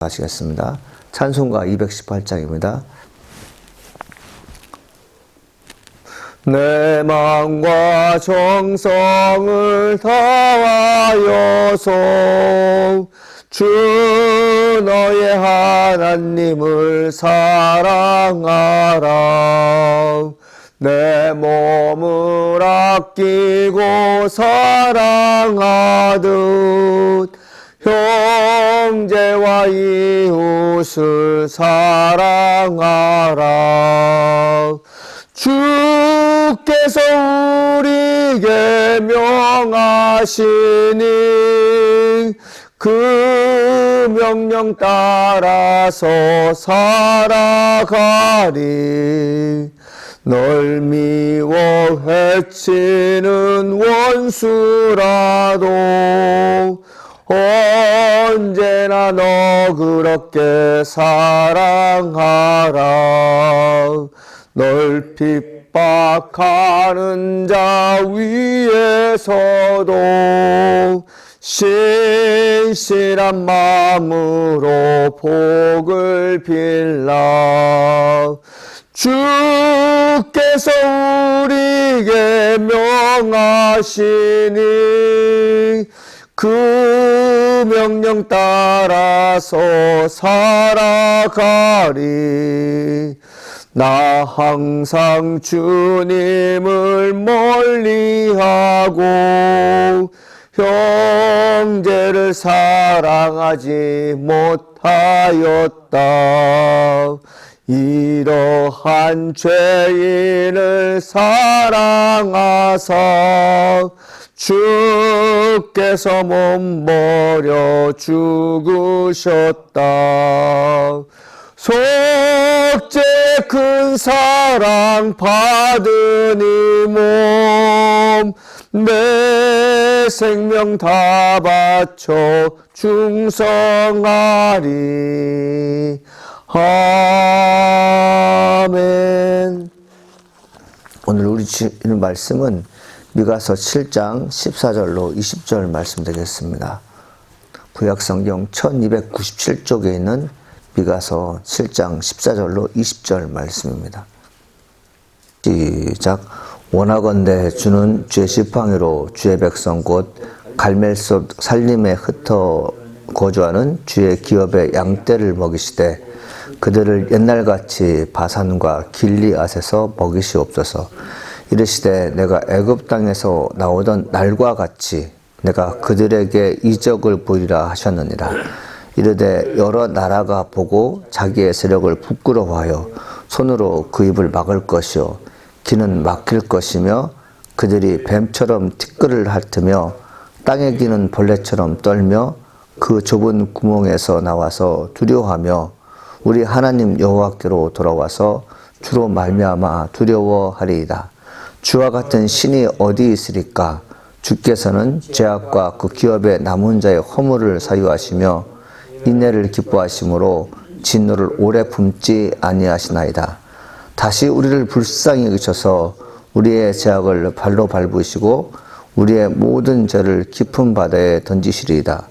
하시겠습니다. 찬송가 218장입니다. 내 마음과 정성을 다하여서 주 너의 하나님을 사랑하라. 내 몸을 아끼고 사랑하듯 형제와 이웃을 사랑하라. 주께서 우리에게 명하시니 그 명령 따라서 살아가리. 널 미워 해치는 원수라도 언제나 너 그렇게 사랑하라. 널 핍박하는 자 위에서도 신실한 마음으로 복을 빌라. 주께서 우리에게 명하시니 그 명령 따라서 살아가리. 나 항상 주님을 멀리하고 형제를 사랑하지 못하였다. 이러한 죄인을 사랑하사 주께서 몸버려 죽으셨다. 속죄 큰 사랑 받으니 몸 내 생명 다 바쳐 충성하리. 아멘. 오늘 우리 주는 말씀은 미가서 7장 14절로 20절 말씀 되겠습니다. 구약성경 1297쪽에 있는 미가서 7장 14절로 20절 말씀입니다. 시작. 원하건대 주는 주의 지팡이로 주의 백성 곧 갈멜솥 살림에 흩어 거주하는 주의 기업의 양떼를 먹이시되 그들을 옛날같이 바산과 길리앗에서 먹이시옵소서. 이르시되 내가 애굽 땅에서 나오던 날과 같이 내가 그들에게 이적을 보이라 하셨느니라. 이르되 여러 나라가 보고 자기의 세력을 부끄러워하여 손으로 그 입을 막을 것이요 귀는 막힐 것이며 그들이 뱀처럼 티끌을 핥으며 땅에 기는 벌레처럼 떨며 그 좁은 구멍에서 나와서 두려워하며 우리 하나님 여호와께로 돌아와서 주로 말미암아 두려워하리이다. 주와 같은 신이 어디 있으리까? 주께서는 죄악과 그 기업의 남은 자의 허물을 사유하시며 인내를 기뻐하심으로 진노를 오래 품지 아니하시나이다. 다시 우리를 불쌍히 여기셔서 우리의 죄악을 발로 밟으시고 우리의 모든 죄를 깊은 바다에 던지시리이다.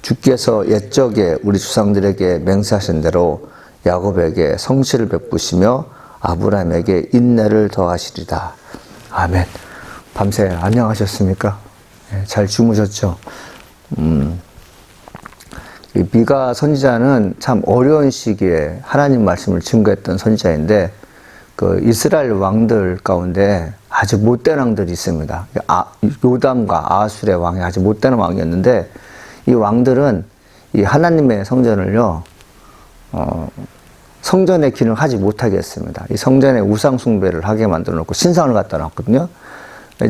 주께서 옛적에 우리 주상들에게 맹세하신 대로 야곱에게 성실을 베푸시며 아브라함에게 인내를 더하시리다. 아멘. 밤새 안녕하셨습니까? 잘 주무셨죠? 미가 선지자는 참 어려운 시기에 하나님 말씀을 증거했던 선지자인데 그 이스라엘 왕들 가운데 아주 못된 왕들이 있습니다. 요담과 아술의 왕이 아주 못된 왕이었는데 이 왕들은 이 하나님의 성전을요 성전의 기능을 하지 못하게 했습니다. 이 성전에 우상 숭배를 하게 만들어 놓고 신상을 갖다 놨거든요.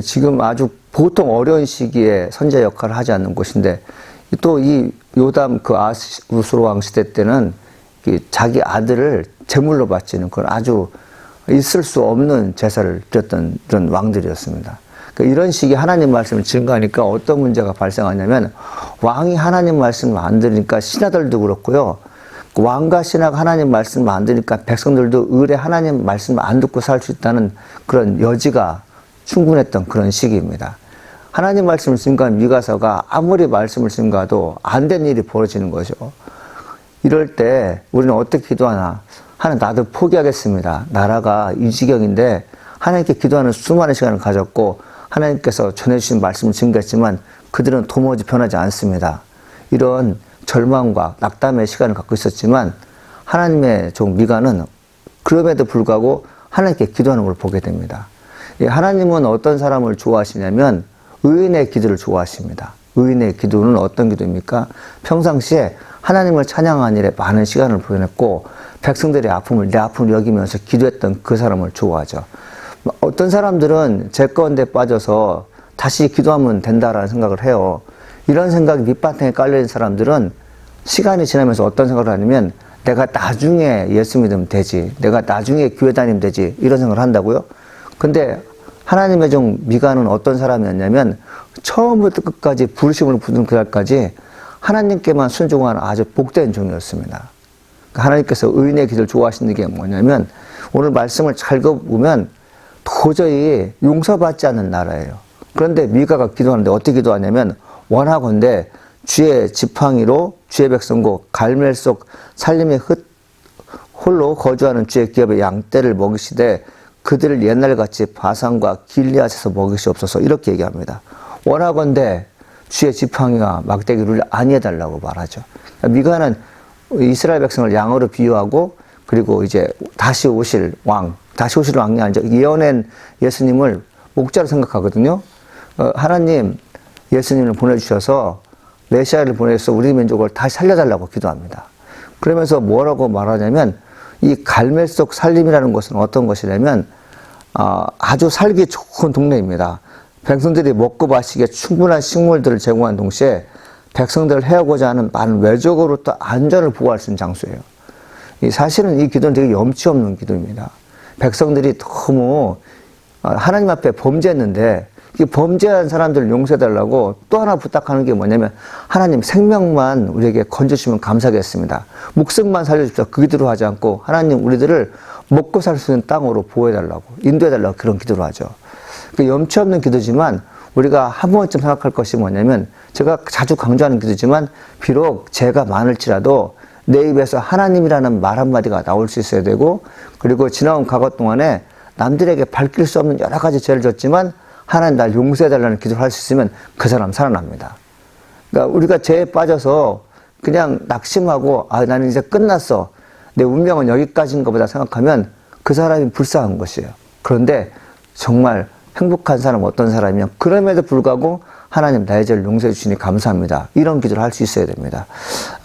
지금 아주 보통 어려운 시기에 선지자 역할을 하지 않는 곳인데 또 이 요담 그 아수르 왕 시대 때는 자기 아들을 제물로 바치는 그런 아주 있을 수 없는 제사를 드렸던 그런 왕들이었습니다. 그러니까 이런 식의 하나님 말씀을 증거하니까 어떤 문제가 발생하냐면 왕이 하나님 말씀을 안 들으니까 신하들도 그렇고요. 왕과 신하가 하나님 말씀을 안 들으니까 백성들도 의뢰 하나님 말씀을 안 듣고 살 수 있다는 그런 여지가 충분했던 그런 시기입니다. 하나님 말씀을 증거한 미가서가 아무리 말씀을 증거해도 안 된 일이 벌어지는 거죠. 이럴 때 우리는 어떻게 기도하나? 하나님, 나도 포기하겠습니다. 나라가 이 지경인데 하나님께 기도하는 수많은 시간을 가졌고 하나님께서 전해주신 말씀을 증거했지만 그들은 도무지 변하지 않습니다. 이런 절망과 낙담의 시간을 갖고 있었지만 하나님의 종 미가는 그럼에도 불구하고 하나님께 기도하는 걸 보게 됩니다. 하나님은 어떤 사람을 좋아하시냐면 의인의 기도를 좋아하십니다. 의인의 기도는 어떤 기도입니까? 평상시에 하나님을 찬양하는 일에 많은 시간을 보냈고 백성들의 아픔을 내 아픔을 여기면서 기도했던 그 사람을 좋아하죠. 어떤 사람들은 제 건데 빠져서 다시 기도하면 된다라는 생각을 해요. 이런 생각이 밑바탕에 깔려있는 사람들은 시간이 지나면서 어떤 생각을 하냐면 내가 나중에 예수 믿으면 되지, 내가 나중에 교회 다니면 되지, 이런 생각을 한다고요. 근데 하나님의 종 미가는 어떤 사람이었냐면 처음부터 끝까지 부르심을 부른 그날까지 하나님께만 순종하는 아주 복된 종이었습니다. 하나님께서 의인의 기도를 좋아하시는 게 뭐냐면 오늘 말씀을 잘 읽어보면 도저히 용서받지 않는 나라예요. 그런데 미가가 기도하는데 어떻게 기도하냐면 원하건대 주의 지팡이로 주의 백성고 갈멜 속 살림의 홀로 거주하는 주의 기업의 양떼를 먹이시되 그들을 옛날같이 바산과 길리앗에서 먹이시옵소서, 이렇게 얘기합니다. 원하건대 주의 지팡이와 막대기를 아니해달라고 말하죠. 미가는 이스라엘 백성을 양으로 비유하고 그리고 이제 다시 오실 왕이 아니죠. 예언한 예수님을 목자로 생각하거든요. 하나님 예수님을 보내주셔서 메시아를 보내서 우리 민족을 다시 살려달라고 기도합니다. 그러면서 뭐라고 말하냐면 이 갈멜 속 살림이라는 것은 어떤 것이냐면 아주 살기 좋은 동네입니다. 백성들이 먹고 마시기에 충분한 식물들을 제공한 동시에 백성들을 해오고자 하는 많은 외적으로부터 안전을 보호할 수 있는 장소예요. 사실은 이 기도는 되게 염치 없는 기도입니다. 백성들이 너무 하나님 앞에 범죄했는데 이 범죄한 사람들을 용서해달라고 또 하나 부탁하는 게 뭐냐면 하나님 생명만 우리에게 건져주시면 감사하겠습니다. 목숨만 살려주십시오. 그 기도로 하지 않고 하나님 우리들을 먹고 살 수 있는 땅으로 보호해달라고 인도해달라고 그런 기도를 하죠. 그 염치 없는 기도지만 우리가 한 번쯤 생각할 것이 뭐냐면 제가 자주 강조하는 기도지만 비록 죄가 많을지라도 내 입에서 하나님이라는 말 한마디가 나올 수 있어야 되고 그리고 지나온 과거 동안에 남들에게 밝힐 수 없는 여러 가지 죄를 졌지만 하나님 날 용서해달라는 기도를 할 수 있으면 그 사람 살아납니다. 그러니까 우리가 죄에 빠져서 그냥 낙심하고 나는 이제 끝났어. 내 운명은 여기까지인가 보다 생각하면 그 사람이 불쌍한 것이에요. 그런데 정말 행복한 사람은 어떤 사람이면 그럼에도 불구하고 하나님 나의 죄를 용서해 주시니 감사합니다. 이런 기도를 할 수 있어야 됩니다.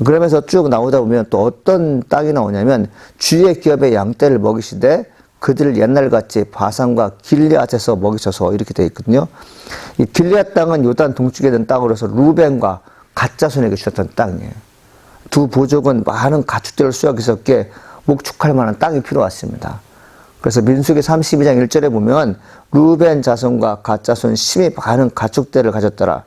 그러면서 쭉 나오다 보면 또 어떤 땅이 나오냐면 주의 기업의 양떼를 먹이시되 그들을 옛날같이 바산과 길리앗에서 먹이셔서 이렇게 되어 있거든요. 이 길리앗 땅은 요단 동쪽에 있는 땅으로서 루벤과 갓 자손에게 주셨던 땅이에요. 두 부족은 많은 가축들을 수확했었기에 목축할 만한 땅이 필요했습니다. 그래서 민수기 32장 1절에 보면 루벤 자손과 갓 자손 심히 많은 가축대를 가졌더라.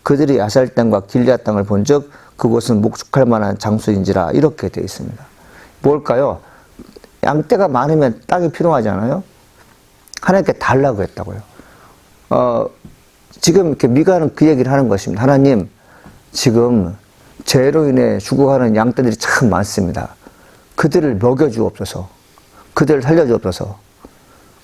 그들이 야살 땅과 길리앗 땅을 본즉 그곳은 목축할 만한 장소인지라, 이렇게 되어 있습니다. 뭘까요? 양떼가 많으면 땅이 필요하잖아요. 하나님께 달라고 했다고요. 지금 이렇게 미가는 그 얘기를 하는 것입니다. 하나님, 지금 죄로 인해 죽어가는 양떼들이 참 많습니다. 그들을 먹여주옵소서. 그들을 살려주옵소서.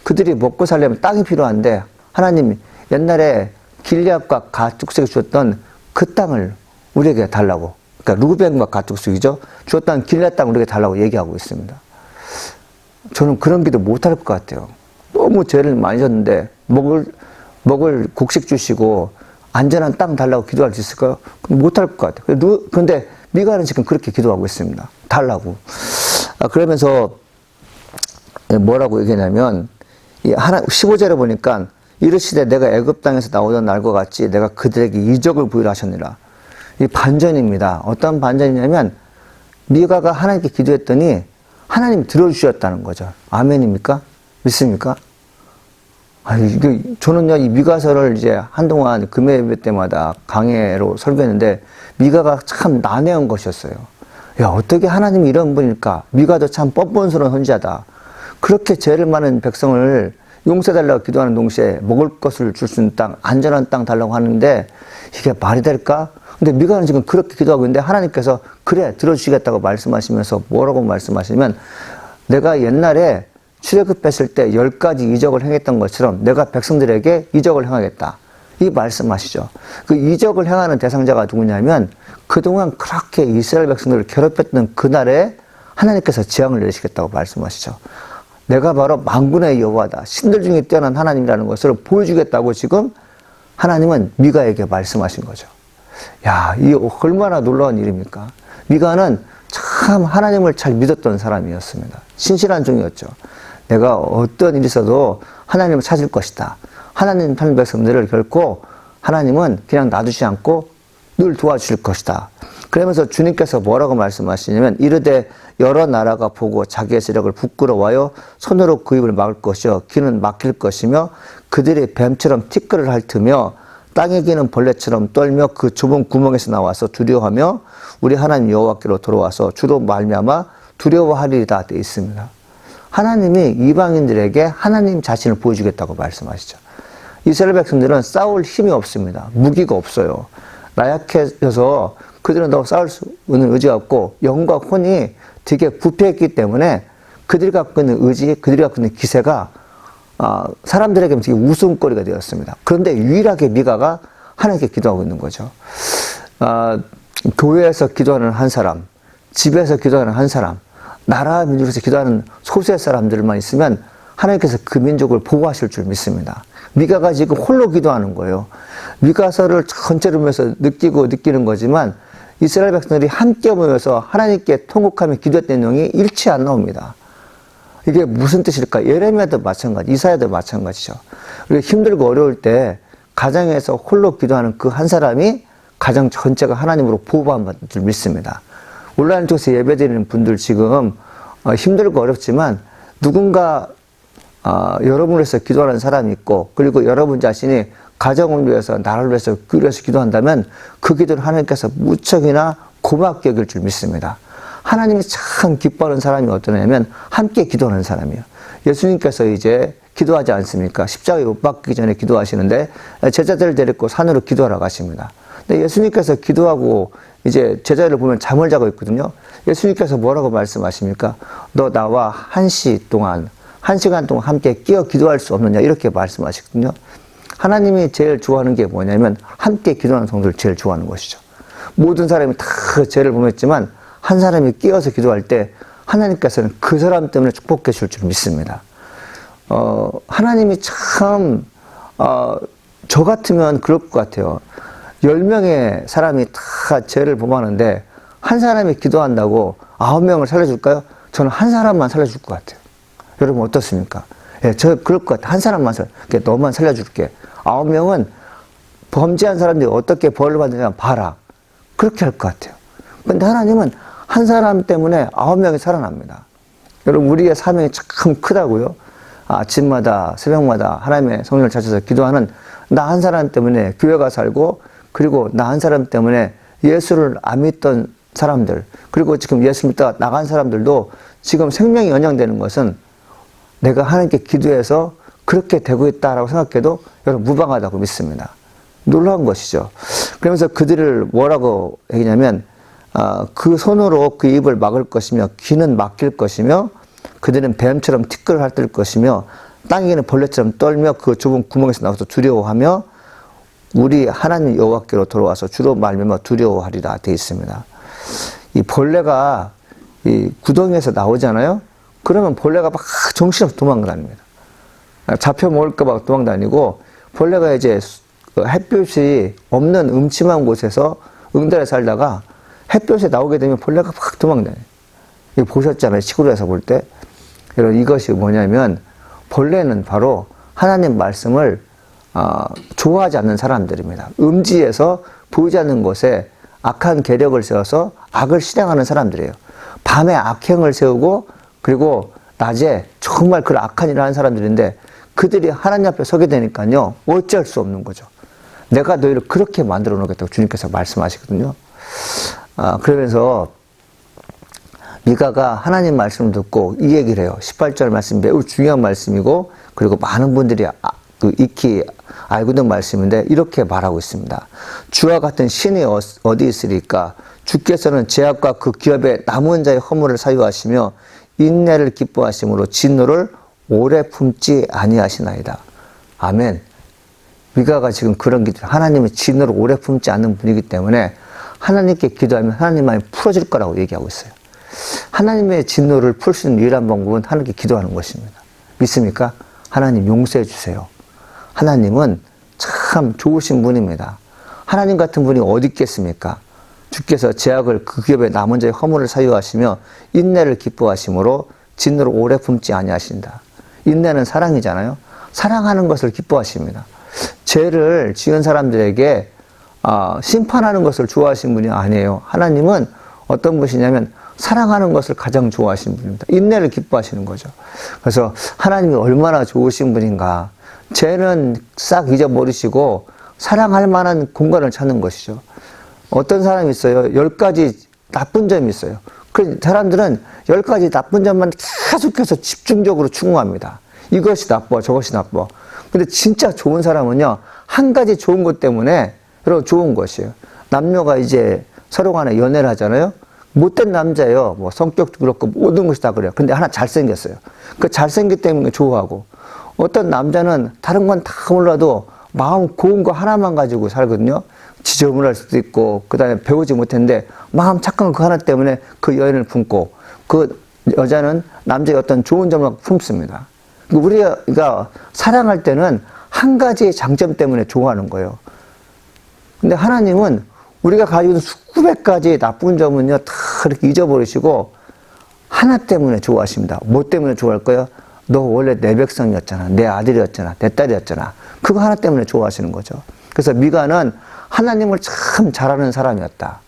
그들이 먹고 살려면 땅이 필요한데 하나님 옛날에 길리앗과 갓족속에 주었던 그 땅을 우리에게 달라고, 그러니까 루벤과 갓족속이죠. 주었던 길리앗 땅을 우리에게 달라고 얘기하고 있습니다. 저는 그런 기도 못할 것 같아요. 너무 죄를 많이 졌는데 먹을 곡식 주시고 안전한 땅 달라고 기도할 수 있을까요? 못할 것 같아요. 그런데 미가는 지금 그렇게 기도하고 있습니다. 달라고. 그러면서 뭐라고 얘기하냐면 15절에 보니까 이르시되 내가 애굽 땅에서 나오던 날과 같이 내가 그들에게 이적을 부여를 하셨느니라. 이 반전입니다. 어떤 반전이냐면 미가가 하나님께 기도했더니 하나님이 들어주셨다는 거죠. 아멘입니까? 믿습니까? 저는요, 이 미가서를 이제 한동안 금요 예배 때마다 강해로 설교했는데 미가가 참 난해한 것이었어요. 야, 어떻게 하나님이 이런 분일까? 미가도 참 뻔뻔스러운 선지자다. 그렇게 죄를 많은 백성을 용서해달라고 기도하는 동시에 먹을 것을 줄 수 있는 땅, 안전한 땅 달라고 하는데 이게 말이 될까? 근데 미가는 지금 그렇게 기도하고 있는데 하나님께서 그래 들어주시겠다고 말씀하시면서 뭐라고 말씀하시면 내가 옛날에 출애굽했을 때 10가지 이적을 행했던 것처럼 내가 백성들에게 이적을 행하겠다. 이 말씀하시죠. 그 이적을 행하는 대상자가 누구냐면 그동안 그렇게 이스라엘 백성들을 괴롭혔던 그날에 하나님께서 재앙을 내리시겠다고 말씀하시죠. 내가 바로 만군의 여호와다. 신들 중에 뛰어난 하나님이라는 것을 보여주겠다고 지금 하나님은 미가에게 말씀하신 거죠. 야, 이 얼마나 놀라운 일입니까? 미가는 참 하나님을 잘 믿었던 사람이었습니다. 신실한 종이었죠. 내가 어떤 일이 있어도 하나님을 찾을 것이다. 하나님 편의 백성들을 결코 하나님은 그냥 놔두지 않고 늘 도와주실 것이다. 그러면서 주님께서 뭐라고 말씀하시냐면 이르되 여러 나라가 보고 자기의 세력을 부끄러워하여 손으로 그 입을 막을 것이요 귀는 막힐 것이며 그들이 뱀처럼 티끌을 핥으며 땅에 기는 벌레처럼 떨며 그 좁은 구멍에서 나와서 두려워하며 우리 하나님 여호와께로 돌아와서 주로 말미암아 두려워하리이다 되어 있습니다. 하나님이 이방인들에게 하나님 자신을 보여주겠다고 말씀하시죠. 이스라엘 백성들은 싸울 힘이 없습니다. 무기가 없어요. 나약해져서 그들은 더 싸울 수 있는 의지가 없고 영과 혼이 되게 부패했기 때문에 그들이 갖고 있는 의지, 그들이 갖고 있는 기세가 사람들에게 되게 웃음거리가 되었습니다. 그런데 유일하게 미가가 하나님께 기도하고 있는 거죠. 교회에서 기도하는 한 사람, 집에서 기도하는 한 사람, 나라 민족에서 기도하는 소수의 사람들만 있으면 하나님께서 그 민족을 보호하실 줄 믿습니다. 미가가 지금 홀로 기도하는 거예요. 미가서를 전체로 보면서 느끼는 거지만 이스라엘 백성들이 함께 모여서 하나님께 통곡하며 기도했던 내용이 일치 안 나옵니다. 이게 무슨 뜻일까? 예레미야도 마찬가지, 이사야도 마찬가지죠. 우리가 힘들고 어려울 때 가정에서 홀로 기도하는 그 한 사람이 가정 전체가 하나님으로 보호받는 줄 믿습니다. 온라인 통해서 예배드리는 분들 지금 힘들고 어렵지만 누군가 여러분을 위해서 기도하는 사람이 있고 그리고 여러분 자신이 가정을 위해서 나라를 위해서 교회를 위해서 기도한다면 그 기도를 하나님께서 무척이나 고맙게 여길 줄 믿습니다. 하나님이 참 기뻐하는 사람이 어떠냐면 함께 기도하는 사람이에요. 예수님께서 이제 기도하지 않습니까? 십자가에 못 박히기 전에 기도하시는데 제자들을 데리고 산으로 기도하러 가십니다. 근데 예수님께서 기도하고 이제 제자들을 보면 잠을 자고 있거든요. 예수님께서 뭐라고 말씀하십니까? 너 나와 1시간 동안 함께 끼어 기도할 수 없느냐 이렇게 말씀하시거든요. 하나님이 제일 좋아하는 게 뭐냐면 함께 기도하는 성도를 제일 좋아하는 것이죠. 모든 사람이 다 죄를 범했지만 한 사람이 끼어서 기도할 때 하나님께서는 그 사람 때문에 축복해 줄 줄 믿습니다. 하나님이 참 저 같으면 그럴 것 같아요. 10명의 사람이 다 죄를 범하는데 한 사람이 기도한다고 9명을 살려줄까요? 저는 한 사람만 살려줄 것 같아요. 여러분 어떻습니까? 예, 저 그럴 것 같아. 한 사람만 너만 살려줄게. 9명은 범죄한 사람들이 어떻게 벌을 받느냐 봐라. 그렇게 할 것 같아요. 근데 하나님은 한 사람 때문에 9명이 살아납니다. 여러분 우리의 사명이 참 크다고요. 아침마다 새벽마다 하나님의 성령을 찾아서 기도하는 나 한 사람 때문에 교회가 살고 그리고 나 한 사람 때문에 예수를 안 믿던 사람들 그리고 지금 예수 믿다가 나간 사람들도 지금 생명이 연장되는 것은 내가 하나님께 기도해서 그렇게 되고 있다라고 생각해도 여러분 무방하다고 믿습니다. 놀라운 것이죠. 그러면서 그들을 뭐라고 얘기냐면 그 손으로 그 입을 막을 것이며 귀는 막힐 것이며 그들은 뱀처럼 티끌을 핥을 것이며 땅에는 벌레처럼 떨며 그 좁은 구멍에서 나와서 두려워하며 우리 하나님 여호와께로 돌아와서 주로 말미암아 두려워하리라 되어 있습니다. 이 벌레가 이 구덩이에서 나오잖아요. 그러면 벌레가 막 정신없이 도망다닙니다. 잡혀 먹을까 봐 도망다니고 벌레가 이제 햇볕이 없는 음침한 곳에서 응달에 살다가 햇볕에 나오게 되면 벌레가 막 도망다녀요. 이거 보셨잖아요. 시골에서 볼 때. 여러분 이것이 뭐냐면 벌레는 바로 하나님 말씀을 좋아하지 않는 사람들입니다. 음지에서 보이지 않는 곳에 악한 계력을 세워서 악을 실행하는 사람들이에요. 밤에 악행을 세우고 그리고 낮에 정말 그 악한 일을 하는 사람들인데 그들이 하나님 앞에 서게 되니까요. 어쩔 수 없는 거죠. 내가 너희를 그렇게 만들어 놓겠다고 주님께서 말씀하시거든요. 그러면서 미가가 하나님 말씀을 듣고 이 얘기를 해요. 18절 말씀 매우 중요한 말씀이고 그리고 많은 분들이 익히 알고 있는 말씀인데 이렇게 말하고 있습니다. 주와 같은 신이 어디 있으리까? 주께서는 죄악과 그 기업의 남은 자의 허물을 사유하시며 인내를 기뻐하심으로 진노를 오래 품지 아니하시나이다. 아멘. 미가가 지금 그런 기도, 하나님의 진노를 오래 품지 않는 분이기 때문에 하나님께 기도하면 하나님만이 풀어줄 거라고 얘기하고 있어요. 하나님의 진노를 풀 수 있는 유일한 방법은 하나님께 기도하는 것입니다. 믿습니까? 하나님 용서해 주세요. 하나님은 참 좋으신 분입니다. 하나님 같은 분이 어디 있겠습니까? 주께서 죄악을 그 기업의 남은 자의 허물을 사유하시며 인내를 기뻐하심으로 진노를 오래 품지 아니하신다. 인내는 사랑이잖아요. 사랑하는 것을 기뻐하십니다. 죄를 지은 사람들에게 심판하는 것을 좋아하시는 분이 아니에요. 하나님은 어떤 분이냐면 사랑하는 것을 가장 좋아하시는 분입니다. 인내를 기뻐하시는 거죠. 그래서 하나님이 얼마나 좋으신 분인가. 죄는 싹 잊어버리시고 사랑할 만한 공간을 찾는 것이죠. 어떤 사람이 있어요. 10가지 나쁜 점이 있어요. 그 사람들은 10가지 나쁜 점만 계속해서 집중적으로 추궁합니다. 이것이 나빠, 저것이 나빠. 근데 진짜 좋은 사람은요, 한 가지 좋은 것 때문에 여러분 좋은 것이에요. 남녀가 이제 서로 간에 연애를 하잖아요. 못된 남자예요. 뭐 성격도 그렇고 모든 것이 다 그래요. 근데 하나 잘생겼어요. 그 잘생겼기 때문에 좋아하고. 어떤 남자는 다른 건 다 몰라도 마음 고운 거 하나만 가지고 살거든요. 지저분할 수도 있고, 그 다음에 배우지 못했는데 마음 착한 거 하나 때문에 그 여인을 품고, 그 여자는 남자의 어떤 좋은 점을 품습니다. 우리가 사랑할 때는 한 가지의 장점 때문에 좋아하는 거예요. 근데 하나님은 우리가 가지고 있는 수백 가지 나쁜 점은요, 다 이렇게 잊어버리시고 하나 때문에 좋아하십니다. 뭐 때문에 좋아할 거예요? 너 원래 내 백성이었잖아. 내 아들이었잖아. 내 딸이었잖아. 그거 하나 때문에 좋아하시는 거죠. 그래서 미가는 하나님을 참 잘하는 사람이었다.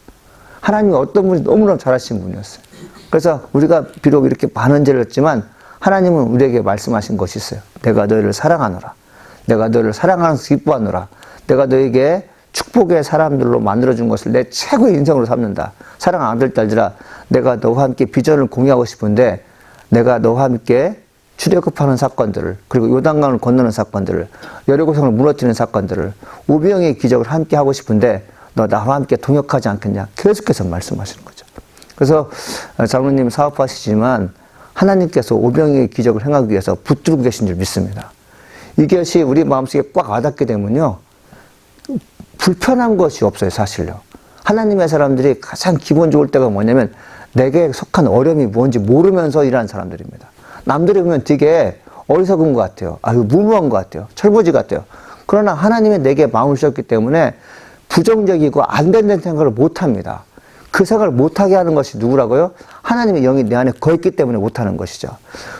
하나님이 어떤 분이 너무너무 잘하신 분이었어요. 그래서 우리가 비록 이렇게 많은 죄를 했지만 하나님은 우리에게 말씀하신 것이 있어요. 내가 너희를 사랑하노라. 내가 너희를 사랑하면서 기뻐하노라. 내가 너에게 축복의 사람들로 만들어준 것을 내 최고의 인생으로 삼는다. 사랑하는 아들, 딸들아, 내가 너와 함께 비전을 공유하고 싶은데 내가 너와 함께 출애굽하는 사건들을, 그리고 요단강을 건너는 사건들을, 여리고성을 무너뜨리는 사건들을, 오병이의 기적을 함께 하고 싶은데 너 나와 함께 동역하지 않겠냐. 계속해서 말씀하시는 거죠. 그래서 장로님 사업하시지만 하나님께서 오병이의 기적을 행하기 위해서 붙들고 계신 줄 믿습니다. 이것이 우리 마음속에 꽉 와닿게 되면요, 불편한 것이 없어요. 사실요. 하나님의 사람들이 가장 기분 좋을 때가 뭐냐면 내게 속한 어려움이 뭔지 모르면서 일하는 사람들입니다. 남들이 보면 되게 어리석은 것 같아요. 아유, 무모한 것 같아요. 철부지 같아요. 그러나 하나님이 내게 마음을 주셨기 때문에 부정적이고 안 된다는 생각을 못합니다. 그 생각을 못하게 하는 것이 누구라고요? 하나님의 영이 내 안에 거했기 때문에 못하는 것이죠.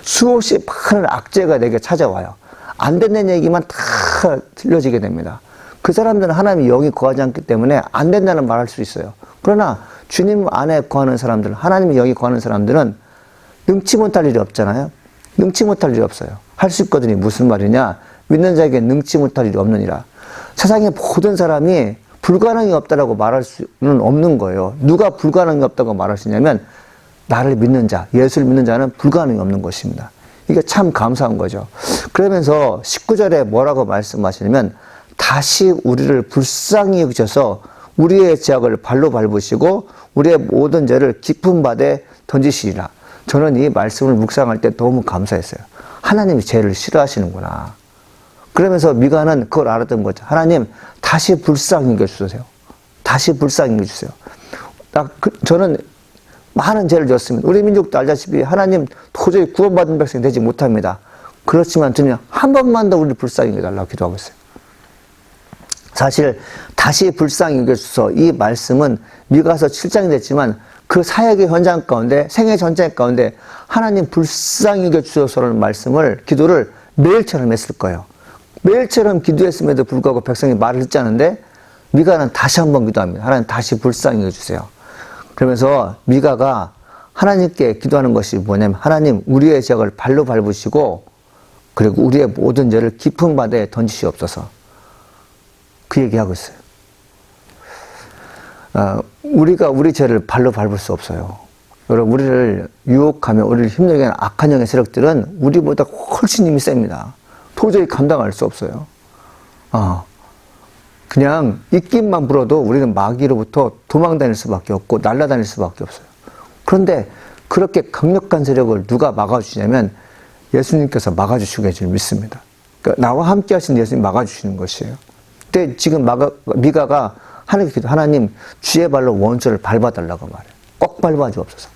수없이 많은 악재가 내게 찾아와요. 안 된다는 얘기만 다 들려지게 됩니다. 그 사람들은 하나님의 영이 거하지 않기 때문에 안 된다는 말을 할 수 있어요. 그러나 주님 안에 거하는 사람들, 하나님의 영이 거하는 사람들은 능치 못할 일이 없잖아요. 능치 못할 일이 없어요. 할 수 있거든요. 무슨 말이냐? 믿는 자에게 능치 못할 일이 없느니라. 세상의 모든 사람이 불가능이 없다라고 말할 수는 없는 거예요. 누가 불가능이 없다고 말할 수 있냐면 나를 믿는 자, 예수를 믿는 자는 불가능이 없는 것입니다. 이게 참 감사한 거죠. 그러면서 19절에 뭐라고 말씀하시냐면 다시 우리를 불쌍히 여기셔서 우리의 죄악을 발로 밟으시고 우리의 모든 죄를 깊은 바다에 던지시리라. 저는 이 말씀을 묵상할 때 너무 감사했어요. 하나님이 죄를 싫어하시는구나. 그러면서 미가는 그걸 알았던 거죠. 하나님, 다시 불쌍히 여겨주세요. 다시 불쌍히 여겨주세요. 저는 많은 죄를 졌습니다. 우리 민족도 알다시피 하나님 도저히 구원받은 백성이 되지 못합니다. 그렇지만 저는 한 번만 더 우리를 불쌍히 여겨달라고 기도하고 있어요. 사실 다시 불쌍히 여겨주소서, 이 말씀은 미가서 7장이 됐지만 그 사역의 현장 가운데, 생애 전쟁 가운데 하나님 불쌍히 여겨주소서라는 말씀을, 기도를 매일처럼 했을 거예요. 매일처럼 기도했음에도 불구하고 백성이 말을 듣지 않는데 미가는 다시 한번 기도합니다. 하나님 다시 불쌍히 여겨주세요. 그러면서 미가가 하나님께 기도하는 것이 뭐냐면 하나님 우리의 죄악을 발로 밟으시고 그리고 우리의 모든 죄를 깊은 바다에 던지시옵소서. 그 얘기하고 있어요. 우리가 우리 죄를 발로 밟을 수 없어요. 여러분, 우리를 유혹하며 우리를 힘들게 하는 악한 영의 세력들은 우리보다 훨씬 힘이 셉니다. 도저히 감당할 수 없어요. 그냥 입김만 불어도 우리는 마귀로부터 도망 다닐 수밖에 없고 날아다닐 수밖에 없어요. 그런데 그렇게 강력한 세력을 누가 막아주시냐면 예수님께서 막아주시고 계실 줄 믿습니다. 그러니까 나와 함께 하신 예수님 막아주시는 것이에요. 근데 지금 미가가 하나님께 기도, 하나님 주의 발로 원수를 밟아달라고 말해요. 꼭 밟아주옵소서.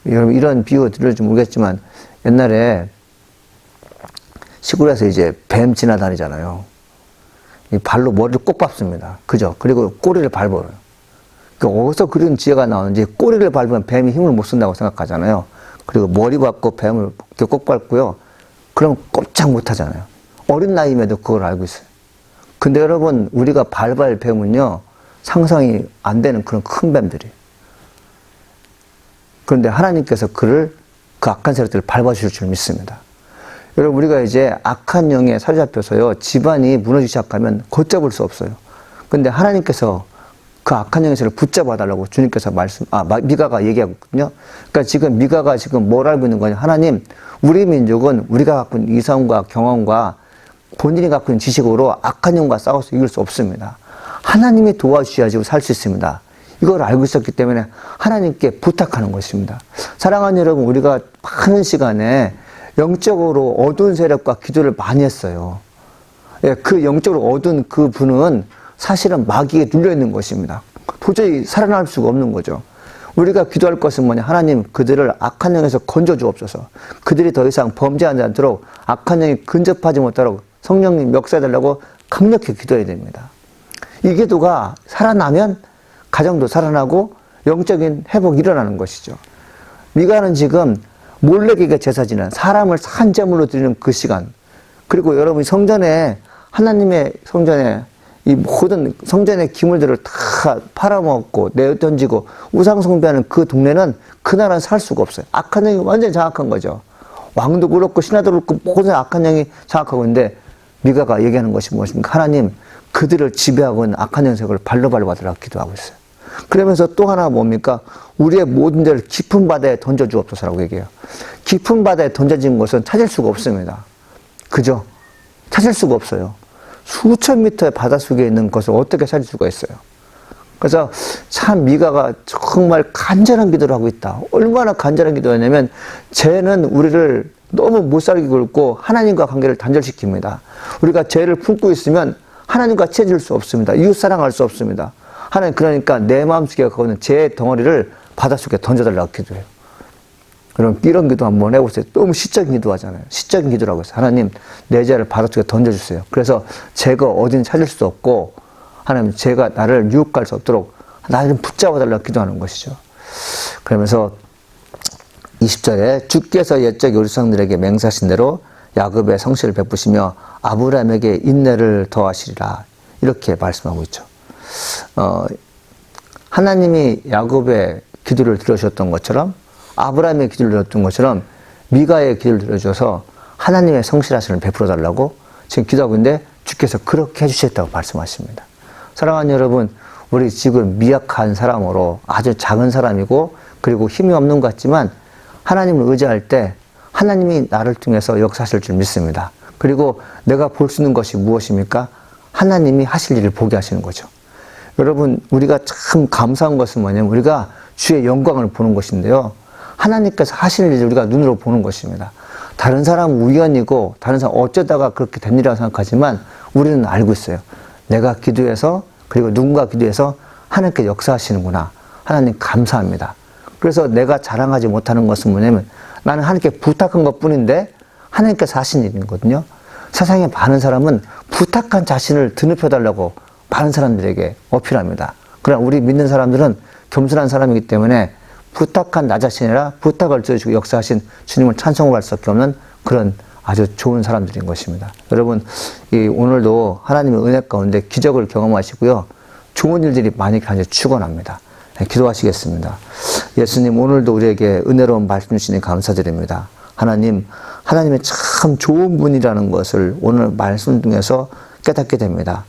여러분 이런 비유 들을지 모르겠지만 옛날에 시골에서 이제 뱀 지나다니잖아요. 이 발로 머리를 꼭 밟습니다. 그죠? 그리고 꼬리를 밟아요. 그러니까 어디서 그런 지혜가 나오는지 꼬리를 밟으면 뱀이 힘을 못 쓴다고 생각하잖아요. 그리고 머리 밟고 뱀을 이렇게 꼭 밟고요. 그럼 꼼짝 못 하잖아요. 어린 나이임에도 그걸 알고 있어요. 근데 여러분 우리가 밟을 뱀은요 상상이 안 되는 그런 큰 뱀들이에요. 그런데 하나님께서 그 악한 세력들을 밟아주실 줄 믿습니다. 여러분 우리가 이제 악한 영에 사로잡혀서요 집안이 무너지기 시작하면 걷잡을 수 없어요. 근데 하나님께서 그 악한 영의 세력을 붙잡아 달라고 주님께서 미가가 얘기하거든요. 그러니까 지금 미가가 지금 뭘 알고 있는 거냐? 하나님, 우리 민족은 우리가 갖고 있는 이성과 경험과 본인이 갖고 있는 지식으로 악한 영과 싸워서 이길 수 없습니다. 하나님이 도와주셔야지 살 수 있습니다. 이걸 알고 있었기 때문에 하나님께 부탁하는 것입니다. 사랑하는 여러분, 우리가 많은 시간에 영적으로 어두운 세력과 기도를 많이 했어요. 예, 그 영적으로 어두운 그 분은 사실은 마귀에 눌려있는 것입니다. 도저히 살아날 수가 없는 거죠. 우리가 기도할 것은 뭐냐? 하나님, 그들을 악한 영에서 건져주옵소서. 그들이 더 이상 범죄하지 않도록 악한 영이 근접하지 못하도록 성령님 역사해달라고 강력히 기도해야 됩니다. 이 기도가 살아나면 가정도 살아나고 영적인 회복이 일어나는 것이죠. 미가는 지금 몰렉에게 제사 지는 사람을 산 제물로 드리는 그 시간, 그리고 여러분이 성전에 하나님의 성전에 이 모든 성전의 기물들을 다 팔아먹고 내던지고 우상 숭배하는 그 동네는 그날은 살 수가 없어요. 악한 영이 완전히 장악한 거죠. 왕도 그렇고 신하도 그렇고 모든 악한 영이 장악하고 있는데 미가가 얘기하는 것이 무엇입니까? 하나님, 그들을 지배하고 있는 악한 영색을 발로 밟아달라고 기도하고 있어요. 그러면서 또 하나 뭡니까? 우리의 모든 죄를 깊은 바다에 던져주옵소서라고 얘기해요. 깊은 바다에 던져진 것은 찾을 수가 없습니다. 그죠? 찾을 수가 없어요. 수천 미터의 바닷속에 있는 것을 어떻게 찾을 수가 있어요? 그래서 참 미가가 정말 간절한 기도를 하고 있다. 얼마나 간절한 기도였냐면 죄는 우리를 너무 못살게 굴고 하나님과 관계를 단절시킵니다. 우리가 죄를 품고 있으면 하나님과 친해질 수 없습니다. 이웃 사랑할 수 없습니다. 하나님, 그러니까 내 마음속에 갖고 있는 죄의 덩어리를 바닷속에 던져달라고 기도해요. 여러분 이런 기도 한번 해보세요. 너무 시적인 기도 하잖아요. 시적인 기도라고 해서 하나님, 내 죄를 바닷속에 던져주세요. 그래서 죄가 어딘지 찾을 수 없고 하나님, 죄가 나를 유혹할 수 없도록 나를 좀 붙잡아달라고 기도하는 것이죠. 그러면서 20절에 주께서 옛적 요리상들에게 맹세하신 대로 야곱의 성실을 베푸시며 아브라함에게 인내를 더하시리라, 이렇게 말씀하고 있죠. 하나님이 야곱의 기도를 들어주셨던 것처럼, 아브라함의 기도를 들었던 것처럼 미가의 기도를 들어줘서 하나님의 성실하심을 베풀어 달라고 지금 기도하고 있는데 주께서 그렇게 해주셨다고 말씀하십니다. 사랑하는 여러분, 우리 지금 미약한 사람으로 아주 작은 사람이고 그리고 힘이 없는 것 같지만 하나님을 의지할 때 하나님이 나를 통해서 역사하실 줄 믿습니다. 그리고 내가 볼 수 있는 것이 무엇입니까? 하나님이 하실 일을 보게 하시는 거죠. 여러분, 우리가 참 감사한 것은 뭐냐면 우리가 주의 영광을 보는 것인데요. 하나님께서 하시는 일을 우리가 눈으로 보는 것입니다. 다른 사람은 우연이고 다른 사람은 어쩌다가 그렇게 된 일이라고 생각하지만 우리는 알고 있어요. 내가 기도해서, 그리고 누군가 기도해서 하나님께 역사하시는구나. 하나님 감사합니다. 그래서 내가 자랑하지 못하는 것은 뭐냐면 나는 하나님께 부탁한 것 뿐인데 하나님께서 하신 일이거든요. 세상에 많은 사람은 부탁한 자신을 드높여달라고 많은 사람들에게 어필합니다. 그러나 우리 믿는 사람들은 겸손한 사람이기 때문에 부탁한 나 자신이라 부탁을 들어주고 역사하신 주님을 찬송할 수밖에 없는 그런 아주 좋은 사람들인 것입니다. 여러분, 오늘도 하나님의 은혜 가운데 기적을 경험하시고요. 좋은 일들이 많이 축원합니다. 기도하시겠습니다. 예수님, 오늘도 우리에게 은혜로운 말씀 주시니 감사드립니다. 하나님의 참 좋은 분이라는 것을 오늘 말씀 중에서 깨닫게 됩니다.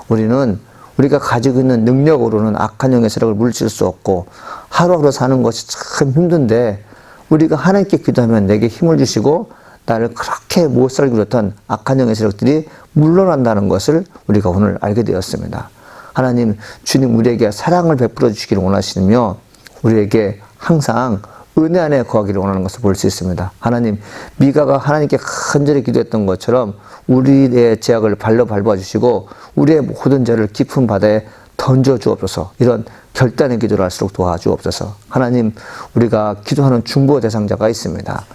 우리는 우리가 가지고 있는 능력으로는 악한 영의 세력을 물리칠 수 없고 하루하루 사는 것이 참 힘든데 우리가 하나님께 기도하면 내게 힘을 주시고 나를 그렇게 못 살게 굴었던 악한 영의 세력들이 물러난다는 것을 우리가 오늘 알게 되었습니다. 하나님, 주님 우리에게 사랑을 베풀어 주시기를 원하시며 우리에게 항상 은혜 안에 거하기를 원하는 것을 볼 수 있습니다. 하나님, 미가가 하나님께 간절히 기도했던 것처럼 우리의 죄악을 발로 밟아주시고 우리의 모든 죄를 깊은 바다에 던져 주옵소서. 이런 결단의 기도를 할수록 도와주옵소서. 하나님, 우리가 기도하는 중보 대상자가 있습니다.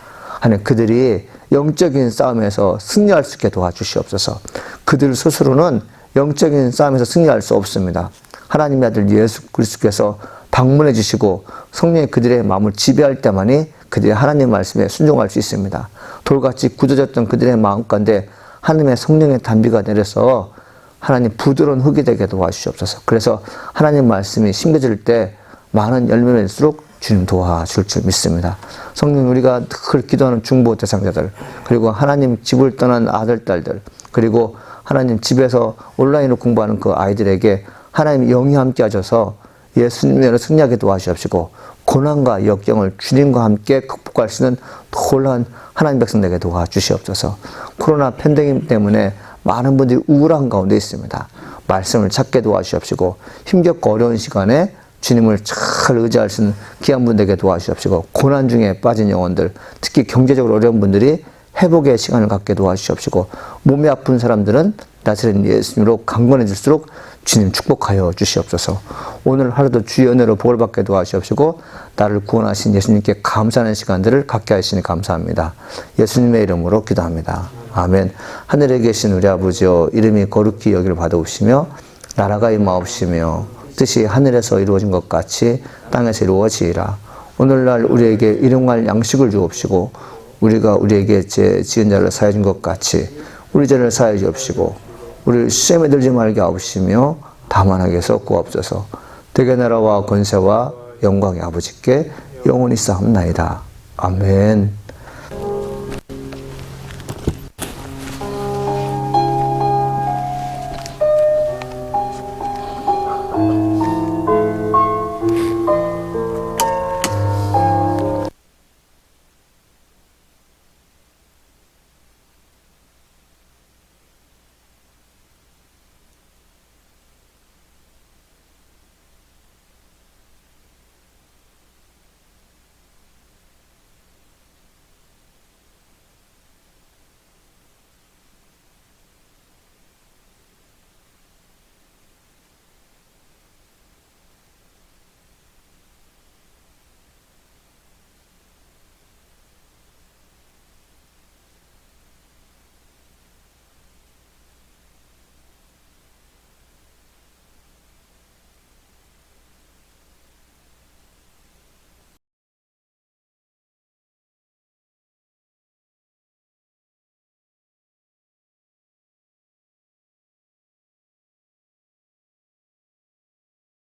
하나님, 그들이 영적인 싸움에서 승리할 수 있게 도와주시옵소서. 그들 스스로는 영적인 싸움에서 승리할 수 없습니다. 하나님의 아들 예수 그리스도께서 방문해 주시고 성령이 그들의 마음을 지배할 때만이 그들이 하나님 말씀에 순종할 수 있습니다. 돌같이 굳어졌던 그들의 마음 가운데 하나님의 성령의 단비가 내려서 하나님 부드러운 흙이 되게 도와주시옵소서. 그래서 하나님 말씀이 심겨질 때 많은 열매를 맺을수록 주님 도와줄 줄 믿습니다. 성령, 우리가 늘 기도하는 중보 대상자들, 그리고 하나님 집을 떠난 아들, 딸들, 그리고 하나님 집에서 온라인으로 공부하는 그 아이들에게 하나님 영이 함께 하셔서 예수님으로 승리하게 도와주시옵시고 고난과 역경을 주님과 함께 극복할 수 있는 놀라운 하나님 백성들에게 도와주시옵소서. 코로나 팬데믹 때문에 많은 분들이 우울한 가운데 있습니다. 말씀을 찾게 도와주시옵시고 힘겹고 어려운 시간에 주님을 잘 의지할 수 있는 귀한 분들에게 도와주시옵시고 고난 중에 빠진 영혼들, 특히 경제적으로 어려운 분들이 회복의 시간을 갖게 도와주시옵시고 몸이 아픈 사람들은 나사렛 예수님으로 강건해질수록 주님 축복하여 주시옵소서. 오늘 하루도 주의 은혜로 복을 받게 도와주시옵시고 나를 구원하신 예수님께 감사하는 시간들을 갖게 하시니 감사합니다. 예수님의 이름으로 기도합니다. 아멘. 하늘에 계신 우리 아버지여, 이름이 거룩히 여기를 받아오시며 나라가 임하옵시며 뜻이 하늘에서 이루어진 것 같이 땅에서 이루어지이라. 오늘날 우리에게 일용할 양식을 주옵시고 우리가 우리에게 죄 지은 자를 사하여 준 것 같이 우리 죄를 사하여 주옵시고 우리를 시험에 들지 말게 하옵시며 다만 하게서 구하옵소서. 대개 나라와 권세와 영광의 아버지께 영원히 쌓옵나이다. 아멘.